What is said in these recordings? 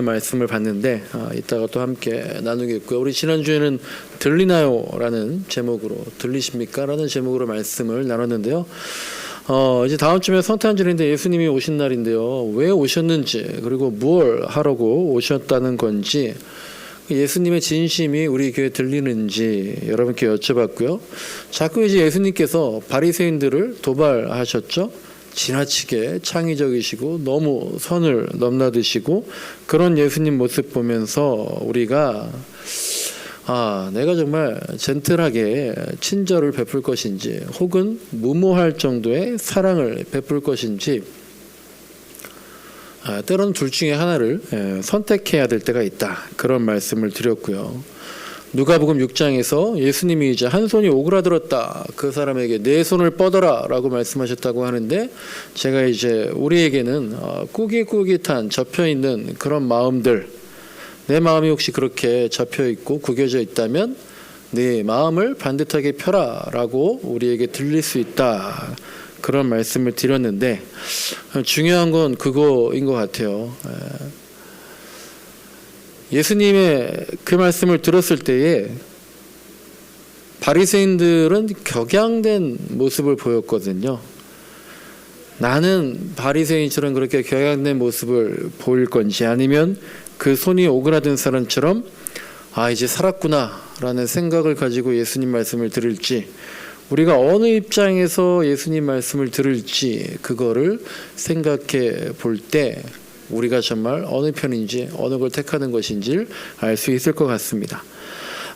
말씀을 봤는데 이따가 또 함께 나누겠고요. 우리 지난주에는 들리나요? 라는 제목으로, 들리십니까? 라는 제목으로 말씀을 나눴는데요. 이제 다음 주면 성탄절인데 예수님이 오신 날인데요. 왜 오셨는지, 그리고 무엇 하려고 오셨다는 건지, 예수님의 진심이 우리 교회에 들리는지 여러분께 여쭤봤고요. 자꾸 이제 예수님께서 바리새인들을 도발하셨죠. 지나치게 창의적이시고 너무 선을 넘나드시고, 그런 예수님 모습 보면서 우리가 내가 정말 젠틀하게 친절을 베풀 것인지, 혹은 무모할 정도의 사랑을 베풀 것인지, 때로는 둘 중에 하나를 선택해야 될 때가 있다. 그런 말씀을 드렸고요. 누가복음 6장에서 예수님이 이제 한 손이 오그라들었다, 그 사람에게 네 손을 뻗어라 라고 말씀하셨다고 하는데, 제가 이제 우리에게는 꾸깃꾸깃한 접혀있는 그런 마음들, 내 마음이 혹시 그렇게 접혀있고 구겨져 있다면 네 마음을 반듯하게 펴라 라고 우리에게 들릴 수 있다, 그런 말씀을 드렸는데, 중요한 건 그거인 것 같아요. 예수님의 그 말씀을 들었을 때에 바리새인들은 격양된 모습을 보였거든요. 나는 바리새인처럼 그렇게 격양된 모습을 보일 건지, 아니면 그 손이 오그라든 사람처럼 이제 살았구나 라는 생각을 가지고 예수님 말씀을 들을지, 우리가 어느 입장에서 예수님 말씀을 들을지, 그거를 생각해 볼 때 우리가 정말 어느 편인지, 어느 걸 택하는 것인지를 알 수 있을 것 같습니다.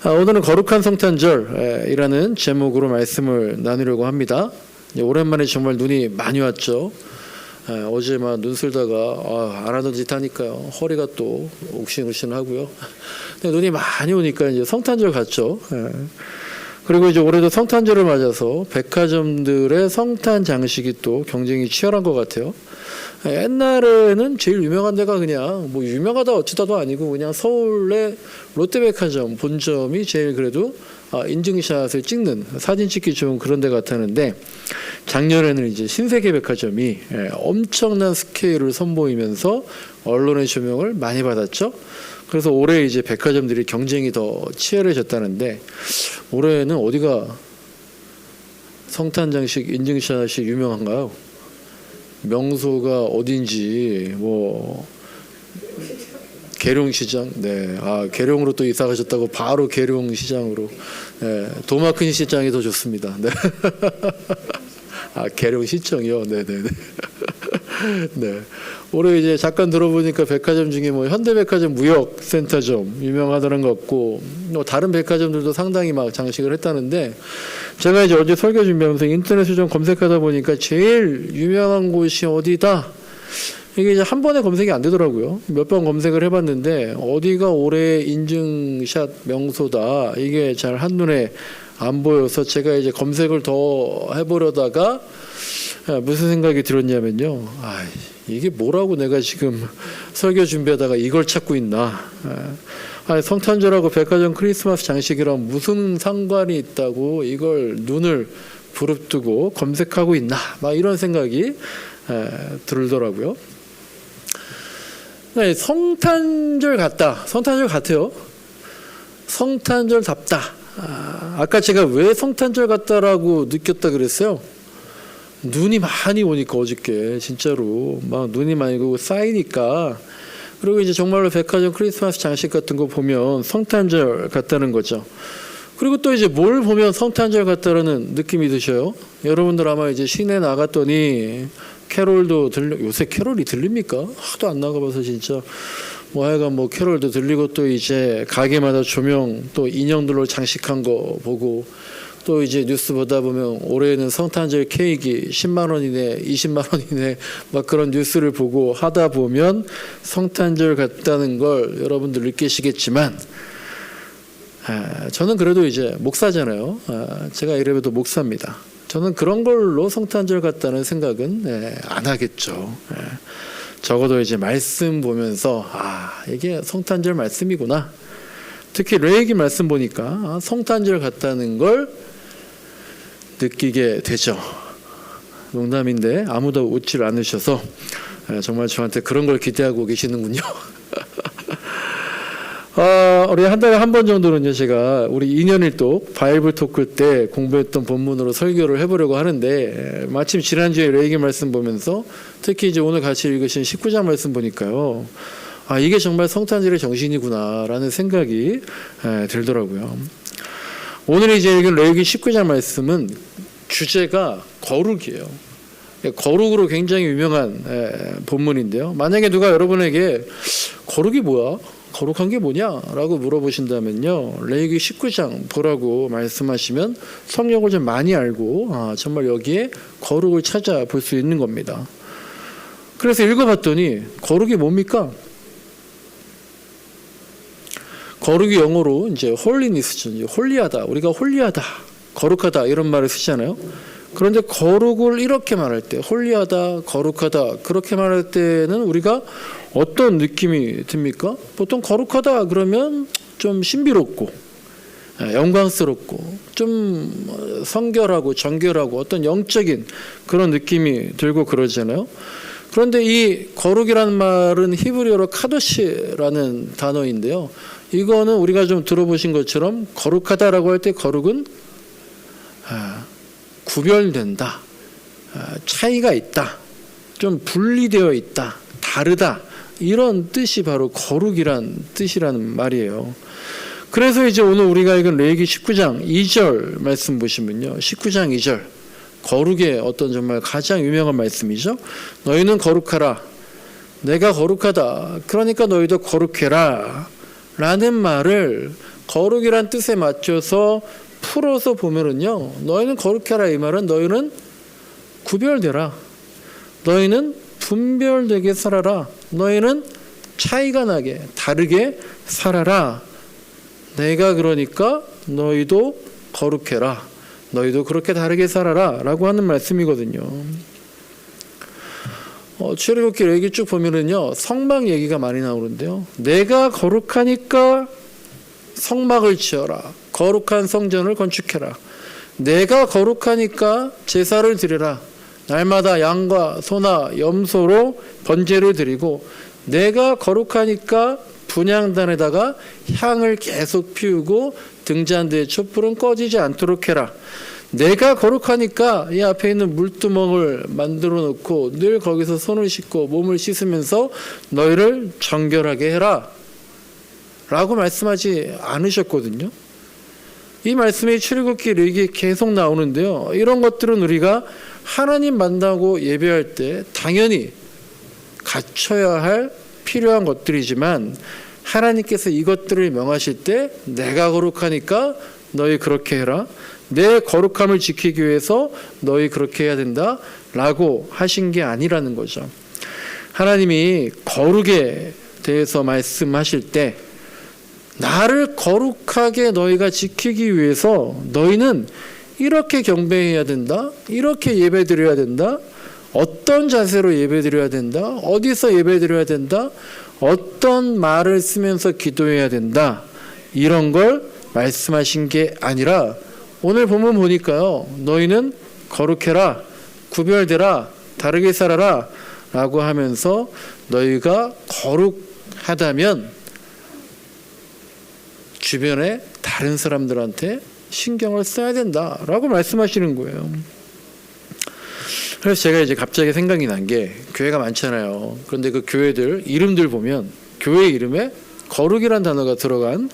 오늘은 거룩한 성탄절이라는 제목으로 말씀을 나누려고 합니다. 오랜만에 정말 눈이 많이 왔죠. 어제 막 눈 쓸다가 안 하던 짓 하니까요, 허리가 또 옥신옥신하고요. 근데 눈이 많이 오니까 이제 성탄절 같죠. 그리고 이제 올해도 성탄절을 맞아서 백화점들의 성탄 장식이 또 경쟁이 치열한 것 같아요. 옛날에는 제일 유명한 데가 그냥 뭐 유명하다 어쩌다도 아니고 그냥 서울의 롯데백화점 본점이 제일 그래도 인증샷을 찍는, 사진 찍기 좋은 그런 데 같았는데, 작년에는 이제 신세계백화점이 엄청난 스케일을 선보이면서 언론의 조명을 많이 받았죠. 그래서 올해 이제 백화점들이 경쟁이 더 치열해졌다는데, 올해는 어디가 성탄 장식 인증샷이 유명한가요? 명소가 어딘지, 뭐 계룡시장, 네, 계룡으로 또 이사 가셨다고 바로 계룡시장으로, 도마큰 시장이 더 좋습니다. 네. 계룡시청이요. 네네네. 네. 올해 이제 잠깐 들어보니까 백화점 중에 뭐 현대백화점 무역센터점 유명하다는 것 같고, 다른 백화점들도 상당히 막 장식을 했다는데, 제가 이제 어제 설교 준비하면서 인터넷을 좀 검색하다 보니까 제일 유명한 곳이 어디다, 이게 이제 한 번에 검색이 안 되더라고요. 몇 번 검색을 해봤는데 어디가 올해 인증샷 명소다, 이게 잘 한눈에 안 보여서 제가 이제 검색을 더 해보려다가 무슨 생각이 들었냐면요, 이게 뭐라고 내가 지금 설교 준비하다가 이걸 찾고 있나. 성탄절하고 백화점 크리스마스 장식이랑 무슨 상관이 있다고 이걸 눈을 부릅뜨고 검색하고 있나, 막 이런 생각이 들더라고요. 성탄절 같다, 성탄절 같아요. 성탄절답다. 아까 제가 왜 성탄절 같다라고 느꼈다 그랬어요? 눈이 많이 오니까, 어저께 진짜로 막 눈이 많이 오고 쌓이니까. 그리고 이제 정말로 백화점 크리스마스 장식 같은 거 보면 성탄절 같다는 거죠. 그리고 또 이제 뭘 보면 성탄절 같다라는 느낌이 드셔요? 여러분들 아마 이제 시내 나갔더니 캐롤도 요새 캐롤이 들립니까? 하도 안 나가봐서 진짜. 뭐 하여간 뭐 캐롤도 들리고, 또 이제 가게마다 조명 또 인형들로 장식한 거 보고, 또 이제 뉴스 보다 보면 올해는 성탄절 케이크 10만 원이네, 20만 원이네, 막 그런 뉴스를 보고 하다 보면 성탄절 같다는 걸 여러분들 느끼시겠지만, 저는 그래도 이제 목사잖아요. 제가 이래봬도 목사입니다. 저는 그런 걸로 성탄절 같다는 생각은 안 하겠죠. 적어도 이제 말씀 보면서 이게 성탄절 말씀이구나. 특히 레위기 말씀 보니까 성탄절 같다는 걸 느끼게 되죠. 농담인데 아무도 웃질 않으셔서 정말 저한테 그런 걸 기대하고 계시는군요. 우리 한 달에 한 번 정도는요, 제가 우리 2년일도 바이블 토크 때 공부했던 본문으로 설교를 해보려고 하는데, 마침 지난주에 레이기 말씀 보면서 특히 이제 오늘 같이 읽으신 19장 말씀 보니까요, 이게 정말 성탄절의 정신이구나라는 생각이 들더라고요. 오늘 이제 읽은 레이기 19장 말씀은 주제가 거룩이에요. 거룩으로 굉장히 유명한 본문인데요. 만약에 누가 여러분에게 거룩이 뭐야? 거룩한 게 뭐냐? 라고 물어보신다면요, 레위기 19장 보라고 말씀하시면 성경을 좀 많이 알고 정말 여기에 거룩을 찾아볼 수 있는 겁니다. 그래서 읽어봤더니 거룩이 뭡니까? 거룩이 영어로 이제 홀리니스죠. 홀리하다. 우리가 홀리하다, 거룩하다 이런 말을 쓰잖아요. 그런데 거룩을 이렇게 말할 때, 홀리하다, 거룩하다 그렇게 말할 때는 우리가 어떤 느낌이 듭니까? 보통 거룩하다 그러면 좀 신비롭고 영광스럽고 좀 성결하고 정결하고 어떤 영적인 그런 느낌이 들고 그러잖아요. 그런데 이 거룩이라는 말은 히브리어로 카도시라는 단어인데요. 이거는 우리가 좀 들어보신 것처럼 거룩하다라고 할 때 거룩은 구별된다, 차이가 있다, 좀 분리되어 있다, 다르다, 이런 뜻이 바로 거룩이란 뜻이라는 말이에요. 그래서 이제 오늘 우리가 읽은 레위기 19장 2절 말씀 보시면요, 19장 2절 거룩의 어떤 정말 가장 유명한 말씀이죠. 너희는 거룩하라, 내가 거룩하다, 그러니까 너희도 거룩해라 라는 말을 거룩이란 뜻에 맞춰서 풀어서 보면은요, 너희는 거룩해라 이 말은 너희는 구별되라, 너희는 분별되게 살아라, 너희는 차이가 나게 다르게 살아라, 내가 그러니까 너희도 거룩해라, 너희도 그렇게 다르게 살아라 라고 하는 말씀이거든요. 출애굽기 레위기 쭉 보면은요, 성막 얘기가 많이 나오는데요, 내가 거룩하니까 성막을 지어라, 거룩한 성전을 건축해라, 내가 거룩하니까 제사를 드려라, 날마다 양과 소나 염소로 번제를 드리고, 내가 거룩하니까 분향단에다가 향을 계속 피우고 등잔대의 촛불은 꺼지지 않도록 해라, 내가 거룩하니까 이 앞에 있는 물두멍을 만들어 놓고 늘 거기서 손을 씻고 몸을 씻으면서 너희를 정결하게 해라 라고 말씀하지 않으셨거든요. 이 말씀이 출애굽기 레위기에 계속 나오는데요, 이런 것들은 우리가 하나님 만나고 예배할 때 당연히 갖춰야 할 필요한 것들이지만, 하나님께서 이것들을 명하실 때 내가 거룩하니까 너희 그렇게 해라, 내 거룩함을 지키기 위해서 너희 그렇게 해야 된다 라고 하신 게 아니라는 거죠. 하나님이 거룩에 대해서 말씀하실 때 나를 거룩하게 너희가 지키기 위해서 너희는 이렇게 경배해야 된다, 이렇게 예배드려야 된다, 어떤 자세로 예배드려야 된다, 어디서 예배드려야 된다, 어떤 말을 쓰면서 기도해야 된다, 이런 걸 말씀하신 게 아니라 오늘 본문 보니까요, 너희는 거룩해라, 구별되라, 다르게 살아라 라고 하면서 너희가 거룩하다면 주변에 다른 사람들한테 신경을 써야 된다라고 말씀하시는 거예요. 그래서 제가 이제 갑자기 생각이 난 게, 교회가 많잖아요. 그런데 그 교회들 이름들 보면 교회 이름에 거룩이란 단어가 들어간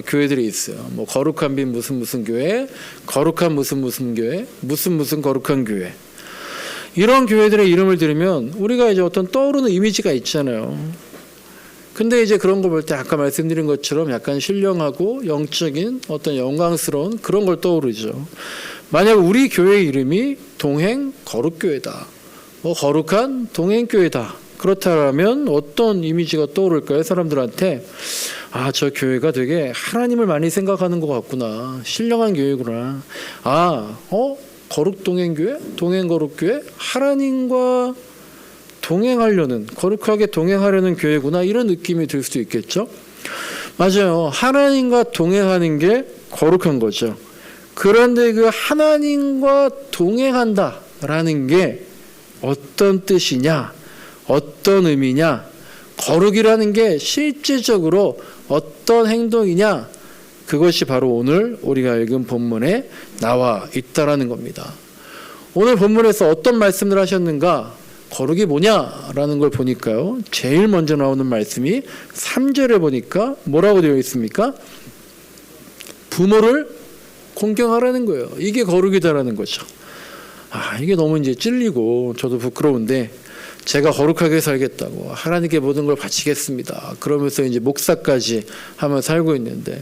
교회들이 있어요. 뭐 거룩한 빛 무슨 교회, 거룩한 무슨 교회, 무슨 거룩한 교회. 이런 교회들의 이름을 들으면 우리가 이제 어떤 떠오르는 이미지가 있잖아요. 근데 이제 그런 거 볼 때 아까 말씀드린 것처럼 약간 신령하고 영적인 어떤 영광스러운 그런 걸 떠오르죠. 만약 우리 교회 이름이 동행 거룩교회다, 뭐 거룩한 동행교회다, 그렇다면 어떤 이미지가 떠오를까요? 사람들한테 저 교회가 되게 하나님을 많이 생각하는 것 같구나, 신령한 교회구나, 거룩 동행교회, 동행 거룩교회, 하나님과 동행하려는, 거룩하게 동행하려는 교회구나, 이런 느낌이 들 수도 있겠죠. 맞아요. 하나님과 동행하는 게 거룩한 거죠. 그런데 그 하나님과 동행한다라는 게 어떤 뜻이냐, 어떤 의미냐, 거룩이라는 게 실제적으로 어떤 행동이냐? 그것이 바로 오늘 우리가 읽은 본문에 나와 있다라는 겁니다. 오늘 본문에서 어떤 말씀을 하셨는가? 거룩이 뭐냐라는 걸 보니까요. 제일 먼저 나오는 말씀이 3절에 보니까 뭐라고 되어 있습니까? 부모를 공경하라는 거예요. 이게 거룩이다라는 거죠. 이게 너무 이제 찔리고 저도 부끄러운데 제가 거룩하게 살겠다고 하나님께 모든 걸 바치겠습니다. 그러면서 이제 목사까지 하며 살고 있는데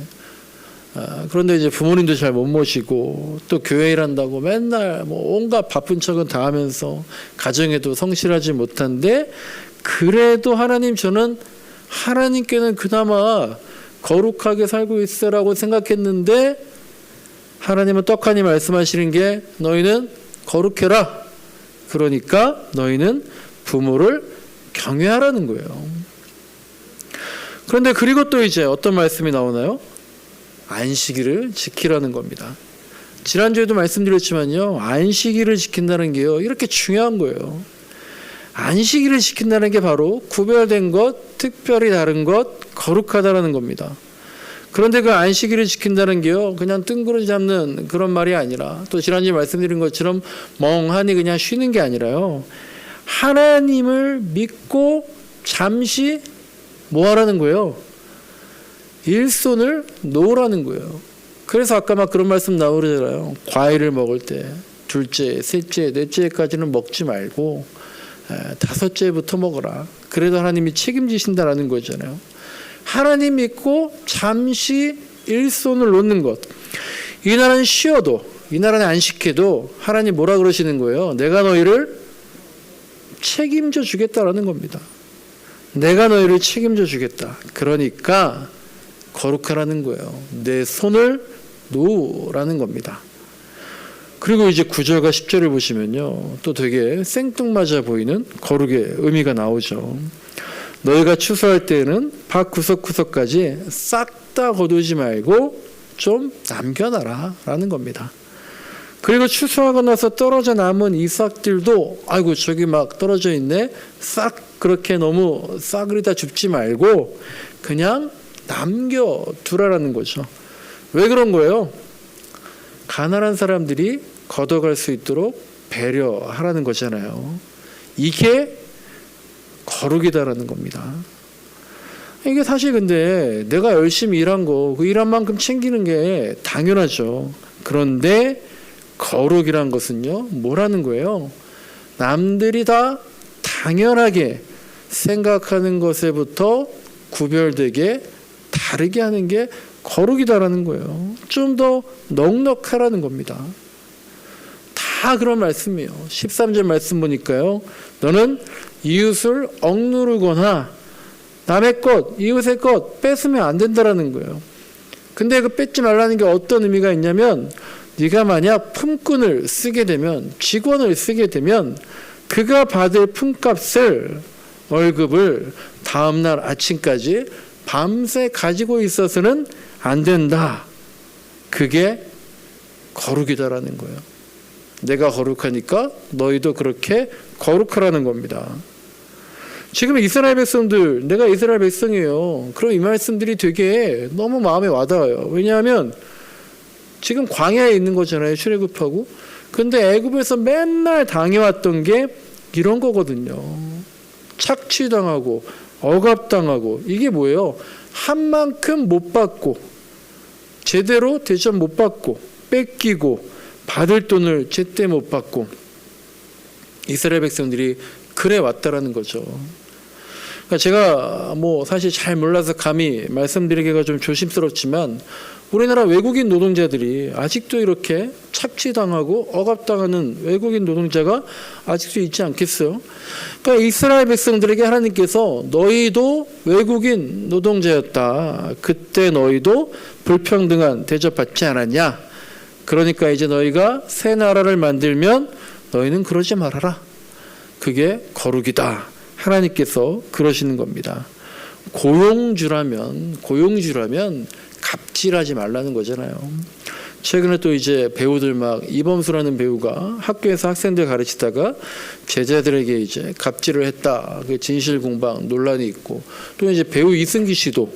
그런데 이제 부모님도 잘 못 모시고 또 교회 일한다고 맨날 뭐 온갖 바쁜 척은 다 하면서 가정에도 성실하지 못한데 그래도 하나님 저는 하나님께는 그나마 거룩하게 살고 있으라고 생각했는데 하나님은 떡하니 말씀하시는 게 너희는 거룩해라. 그러니까 너희는 부모를 경외하라는 거예요. 그런데 그리고 또 이제 어떤 말씀이 나오나요? 안식일을 지키라는 겁니다. 지난주에도 말씀드렸지만요. 안식일을 지킨다는 게요. 이렇게 중요한 거예요. 안식일을 지킨다는 게 바로 구별된 것, 특별히 다른 것, 거룩하다라는 겁니다. 그런데 그 안식일을 지킨다는 게요. 그냥 뜬구름 잡는 그런 말이 아니라 또 지난주에 말씀드린 것처럼 멍하니 그냥 쉬는 게 아니라요. 하나님을 믿고 잠시 뭐 하라는 거예요? 일손을 놓으라는 거예요. 그래서 아까 막 그런 말씀 나오잖아요. 과일을 먹을 때 둘째, 셋째, 넷째까지는 먹지 말고 다섯째부터 먹어라. 그래도 하나님이 책임지신다라는 거잖아요. 하나님 믿고 잠시 일손을 놓는 것. 이 나라는 쉬어도, 이 나라는 안식해도 하나님 뭐라 그러시는 거예요? 내가 너희를 책임져 주겠다라는 겁니다. 내가 너희를 책임져 주겠다. 그러니까 거룩하라는 거예요. 내 손을 놓으라는 겁니다. 그리고 이제 9절과 10절을 보시면요. 또 되게 생뚱맞아 보이는 거룩의 의미가 나오죠. 너희가 추수할 때에는 밭 구석구석까지 싹 다 거두지 말고 좀 남겨놔라 라는 겁니다. 그리고 추수하고 나서 떨어져 남은 이 싹들도 아이고 저기 막 떨어져 있네. 싹 그렇게 너무 싹을 다 줍지 말고 그냥 남겨두라라는 거죠. 왜 그런 거예요? 가난한 사람들이 걷어갈 수 있도록 배려하라는 거잖아요. 이게 거룩이다라는 겁니다. 이게 사실 근데 내가 열심히 일한 거, 그 일한 만큼 챙기는 게 당연하죠. 그런데 거룩이란 것은요, 뭐라는 거예요? 남들이 다 당연하게 생각하는 것에부터 구별되게 다르게 하는 게 거룩이다라는 거예요. 좀 더 넉넉하라는 겁니다. 다 그런 말씀이에요. 13절 말씀 보니까요. 너는 이웃을 억누르거나 남의 것, 이웃의 것 뺏으면 안 된다라는 거예요. 근데 그 뺏지 말라는 게 어떤 의미가 있냐면 네가 만약 품꾼을 쓰게 되면 직원을 쓰게 되면 그가 받을 품값을 월급을 다음날 아침까지 밤새 가지고 있어서는 안 된다. 그게 거룩이다라는 거예요. 내가 거룩하니까 너희도 그렇게 거룩하라는 겁니다. 지금 이스라엘 백성들, 내가 이스라엘 백성이에요. 그럼 이 말씀들이 되게 너무 마음에 와닿아요. 왜냐하면 지금 광야에 있는 거잖아요. 출애굽하고. 근데 애굽에서 맨날 당해왔던 게 이런 거거든요. 착취당하고 억압당하고 이게 뭐예요? 한 만큼 못 받고 제대로 대접 못 받고 뺏기고 받을 돈을 제때 못 받고 이스라엘 백성들이 그래 왔다라는 거죠. 그러니까 제가 뭐 사실 잘 몰라서 감히 말씀드리기가 좀 조심스럽지만 우리나라 외국인 노동자들이 아직도 이렇게 착취당하고 억압당하는 외국인 노동자가 아직도 있지 않겠어요? 그러니까 이스라엘 백성들에게 하나님께서 너희도 외국인 노동자였다. 그때 너희도 불평등한 대접받지 않았냐? 그러니까 이제 너희가 새 나라를 만들면 너희는 그러지 말아라. 그게 거룩이다. 하나님께서 그러시는 겁니다. 고용주라면 갑질하지 말라는 거잖아요. 최근에 또 이제 배우들 막 이범수라는 배우가 학교에서 학생들 가르치다가 제자들에게 이제 갑질을 했다. 그 진실공방 논란이 있고 또 이제 배우 이승기 씨도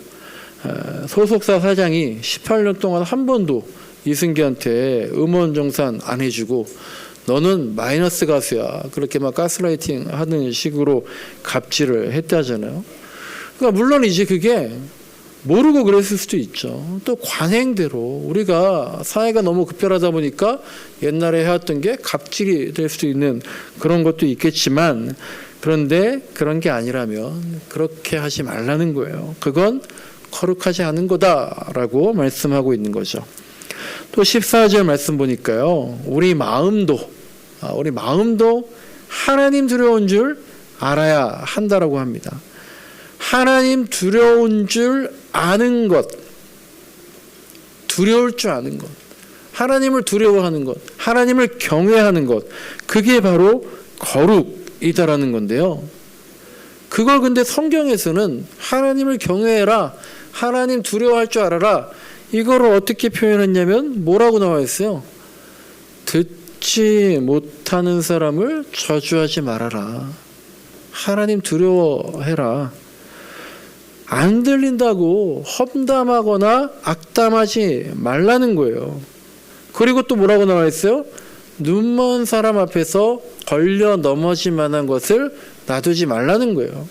소속사 사장이 18년 동안 한 번도 이승기한테 음원 정산 안 해주고 너는 마이너스 가수야 그렇게 막 가스라이팅 하는 식으로 갑질을 했다잖아요. 그러니까 물론 이제 그게 모르고 그랬을 수도 있죠. 또 관행대로 우리가 사회가 너무 급변하다 보니까 옛날에 해왔던 게 갑질이 될 수도 있는 그런 것도 있겠지만, 그런데 그런 게 아니라면 그렇게 하지 말라는 거예요. 그건 거룩하지 않은 거다라고 말씀하고 있는 거죠. 또 14절 말씀 보니까요, 우리 마음도 하나님 두려운 줄 알아야 한다라고 합니다. 하나님 두려운 줄 아는 것, 두려울 줄 아는 것, 하나님을 두려워하는 것, 하나님을 경외하는 것, 그게 바로 거룩이다라는 건데요. 그걸 근데 성경에서는 하나님을 경외해라, 하나님 두려워할 줄 알아라, 이거를 어떻게 표현했냐면 뭐라고 나와 있어요? 듣지 못하는 사람을 저주하지 말아라. 하나님 두려워해라. 안 들린다고 험담하거나 악담하지 말라는 거예요. 그리고 또 뭐라고 나와 있어요? 눈먼 사람 앞에서 걸려 넘어질 만한 것을 놔두지 말라는 거예요.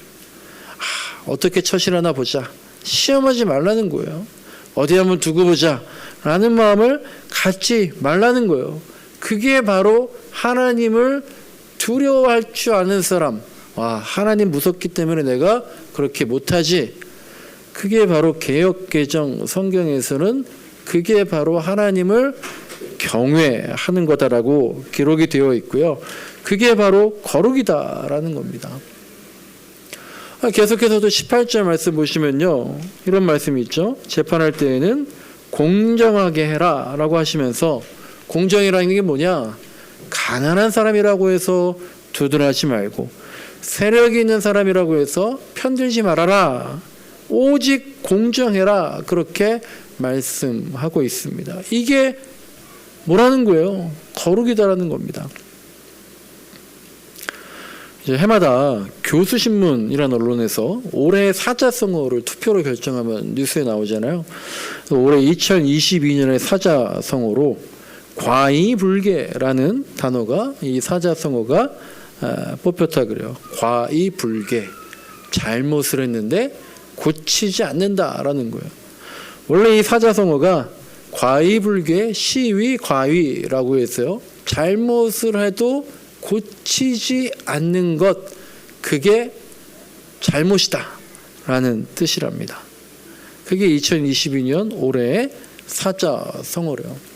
어떻게 처신하나 보자, 시험하지 말라는 거예요. 어디 한번 두고 보자 라는 마음을 갖지 말라는 거예요. 그게 바로 하나님을 두려워할 줄 아는 사람, 하나님 무섭기 때문에 내가 그렇게 못하지, 그게 바로 개역개정 성경에서는 그게 바로 하나님을 경외하는 거다라고 기록이 되어 있고요. 그게 바로 거룩이다라는 겁니다. 계속해서도 18절 말씀 보시면요, 이런 말씀이 있죠. 재판할 때에는 공정하게 해라 라고 하시면서, 공정이라는 게 뭐냐, 가난한 사람이라고 해서 두둔하지 말고 세력이 있는 사람이라고 해서 편들지 말아라, 오직 공정해라, 그렇게 말씀하고 있습니다. 이게 뭐라는 거예요? 거룩이다라는 겁니다. 이제 해마다 교수신문이라는 언론에서 올해 사자성어를 투표로 결정하면 뉴스에 나오잖아요. 올해 2022년의 사자성어로 과이불개라는 단어가, 이 사자성어가 뽑혔다 그래요. 과이불개, 잘못을 했는데 고치지 않는다라는 거예요. 원래 이 사자성어가 과이불개, 시위, 과위라고 해서요, 잘못을 해도 고치지 않는 것, 그게 잘못이다 라는 뜻이랍니다. 그게 2022년 올해의 사자성어래요.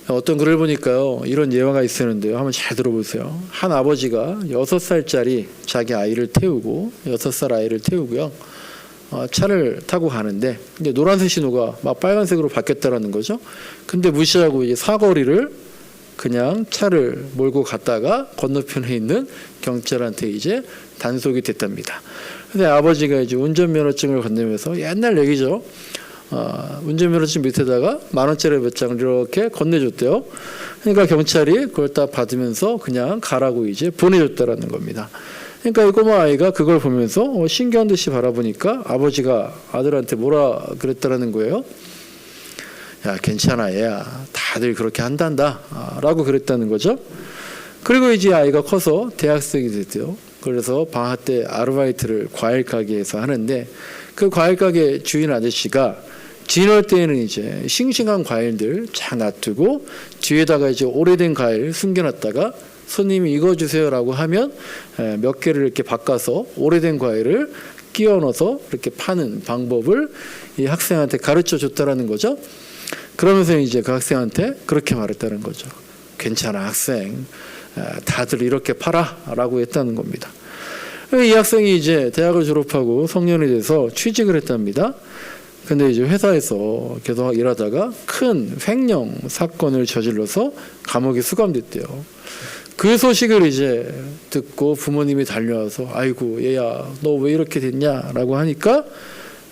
어떤 글을 보니까요, 이런 예화가 있었는데요, 한번 잘 들어보세요. 한 아버지가 6살짜리 자기 아이를 태우고, 6살 아이를 태우고요, 차를 타고 가는데 이제 노란색 신호가 막 빨간색으로 바뀌었다라는 거죠. 근데 무시하고 이제 사거리를 그냥 차를 몰고 갔다가 건너편에 있는 경찰한테 이제 단속이 됐답니다. 근데 아버지가 이제 운전면허증을 건네면서, 옛날 얘기죠, 운전면허증 밑에다가 10,000원짜리 몇 장을 이렇게 건네줬대요. 그러니까 경찰이 그걸 딱 받으면서 그냥 가라고 이제 보내줬다라는 겁니다. 그러니까 이 꼬마 아이가 그걸 보면서 신기한 듯이 바라보니까 아버지가 아들한테 뭐라 그랬다라는 거예요. 야, 괜찮아 얘야, 다들 그렇게 한단다 라고 그랬다는 거죠. 그리고 이제 아이가 커서 대학생이 됐대요. 그래서 방학 때 아르바이트를 과일 가게에서 하는데, 그 과일 가게 주인 아저씨가 지날 때에는 이제 싱싱한 과일들 잘 놔두고 뒤에다가 이제 오래된 과일 숨겨놨다가 손님이 이거 주세요라고 하면 몇 개를 이렇게 바꿔서 오래된 과일을 끼워 넣어서 이렇게 파는 방법을 이 학생한테 가르쳐 줬다라는 거죠. 그러면서 이제 그 학생한테 그렇게 말했다는 거죠. 괜찮아 학생, 다들 이렇게 팔아라고 했다는 겁니다. 이 학생이 이제 대학을 졸업하고 성년이 돼서 취직을 했답니다. 근데 이제 회사에서 계속 일하다가 큰 횡령 사건을 저질러서 감옥에 수감됐대요. 그 소식을 이제 듣고 부모님이 달려와서, 아이고 얘야 너 왜 이렇게 됐냐라고 하니까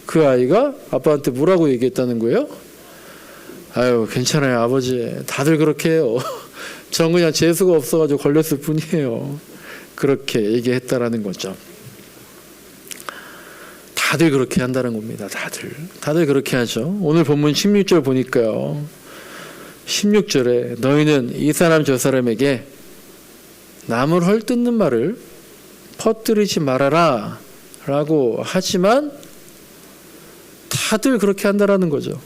그 아이가 아빠한테 뭐라고 얘기했다는 거예요? 아유 괜찮아요 아버지, 다들 그렇게 해요. 전 그냥 재수가 없어가지고 걸렸을 뿐이에요. 그렇게 얘기했다라는 거죠. 다들 그렇게 한다는 겁니다. 다들 그렇게 하죠. 오늘 본문 16절 보니까요. 16절에 너희는 이 사람 저 사람에게 남을 헐뜯는 말을 퍼뜨리지 말아라 라고 하지만 다들 그렇게 한다라는 거죠.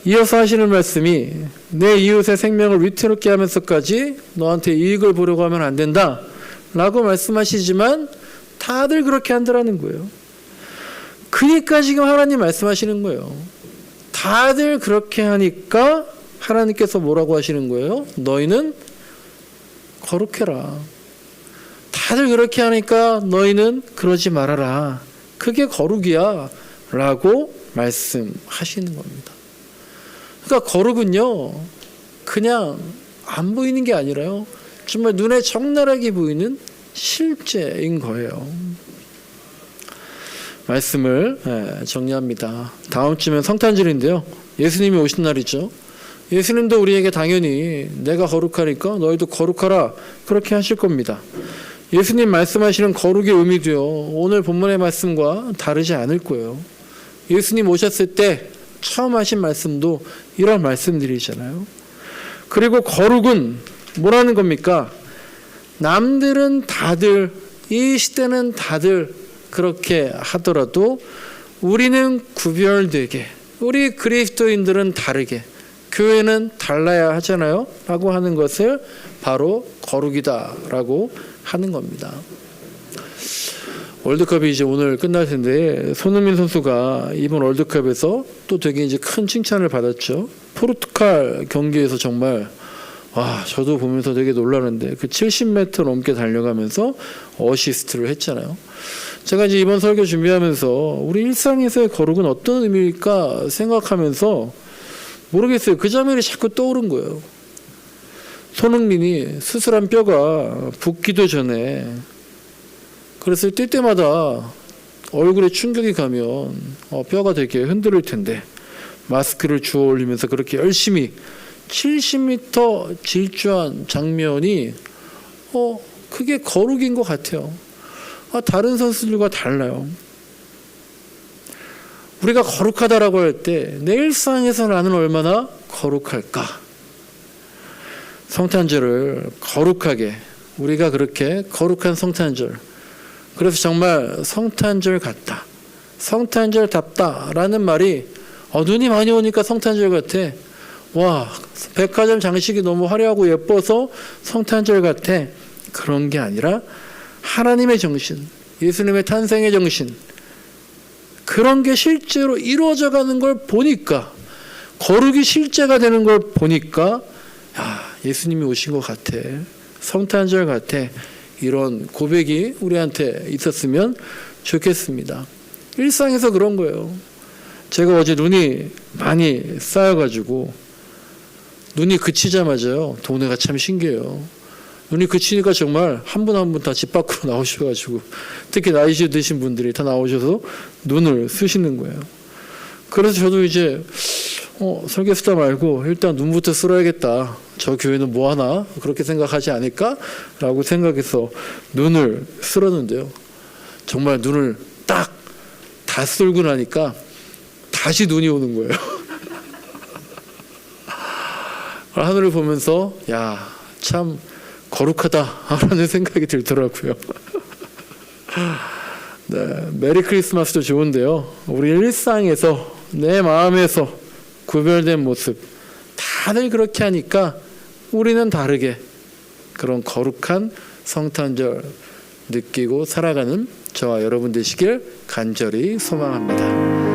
이어서 하시는 말씀이 내 이웃의 생명을 위태롭게 하면서까지 너한테 이익을 보려고 하면 안 된다 라고 말씀하시지만 다들 그렇게 한다라는 거예요. 그러니까 지금 하나님 말씀하시는 거예요. 다들 그렇게 하니까 하나님께서 뭐라고 하시는 거예요? 너희는 거룩해라. 다들 그렇게 하니까 너희는 그러지 말아라. 그게 거룩이야 라고 말씀하시는 겁니다. 그러니까 거룩은요 그냥 안 보이는 게 아니라요 정말 눈에 적나라하게 보이는 실제인 거예요. 말씀을 정리합니다. 다음 주면 성탄절인데요. 예수님이 오신 날이죠. 예수님도 우리에게 당연히 내가 거룩하니까 너희도 거룩하라 그렇게 하실 겁니다. 예수님 말씀하시는 거룩의 의미도요 오늘 본문의 말씀과 다르지 않을 거예요. 예수님 오셨을 때 처음 하신 말씀도 이런 말씀들이잖아요. 그리고 거룩은 뭐라는 겁니까? 남들은 다들 이 시대는 다들 그렇게 하더라도 우리는 구별되게 우리 그리스도인들은 다르게 교회는 달라야 하잖아요 라고 하는 것을 바로 거룩이다 라고 하는 겁니다. 월드컵이 이제 오늘 끝날 텐데 손흥민 선수가 이번 월드컵에서 또 되게 이제 큰 칭찬을 받았죠. 포르투갈 경기에서 정말 저도 보면서 되게 놀라는데 그 70m 넘게 달려가면서 어시스트를 했잖아요. 제가 이제 이번 설교 준비하면서 우리 일상에서의 거룩은 어떤 의미일까 생각하면서 모르겠어요. 그 장면이 자꾸 떠오른 거예요. 손흥민이 수술한 뼈가 붓기도 전에 그래서 뛸 때마다 얼굴에 충격이 가면 뼈가 되게 흔들릴 텐데 마스크를 주워 올리면서 그렇게 열심히 70m 질주한 장면이 그게 거룩인 것 같아요. 다른 선수들과 달라요. 우리가 거룩하다라고 할 때 내 일상에서 나는 얼마나 거룩할까? 성탄절을 거룩하게 우리가 그렇게 거룩한 성탄절 그래서 정말 성탄절 같다. 성탄절답다라는 말이 눈이 많이 오니까 성탄절 같아. 와, 백화점 장식이 너무 화려하고 예뻐서 성탄절 같아. 그런 게 아니라 하나님의 정신, 예수님의 탄생의 정신 그런 게 실제로 이루어져 가는 걸 보니까 거룩이 실제가 되는 걸 보니까 예수님이 오신 것 같아. 성탄절 같아. 이런 고백이 우리한테 있었으면 좋겠습니다. 일상에서 그런 거예요. 제가 어제 눈이 많이 쌓여가지고 눈이 그치자마자요 동네가 참 신기해요. 눈이 그치니까 정말 한 분 한 분 다 집 밖으로 나오셔가지고 특히 나이 드신 분들이 다 나오셔서 눈을 쓰시는 거예요. 그래서 저도 이제 설교 쓰다 말고 일단 눈부터 쓸어야겠다. 저 교회는 뭐 하나 그렇게 생각하지 않을까? 라고 생각해서 눈을 쓸었는데요. 정말 눈을 딱 다 쓸고 나니까 다시 눈이 오는 거예요. 하늘을 보면서 참 거룩하다라는 생각이 들더라고요. 네, 메리 크리스마스도 좋은데요. 우리 일상에서 내 마음에서 구별된 모습 다들 그렇게 하니까 우리는 다르게 그런 거룩한 성탄절 느끼고 살아가는 저와 여러분 되시길 간절히 소망합니다.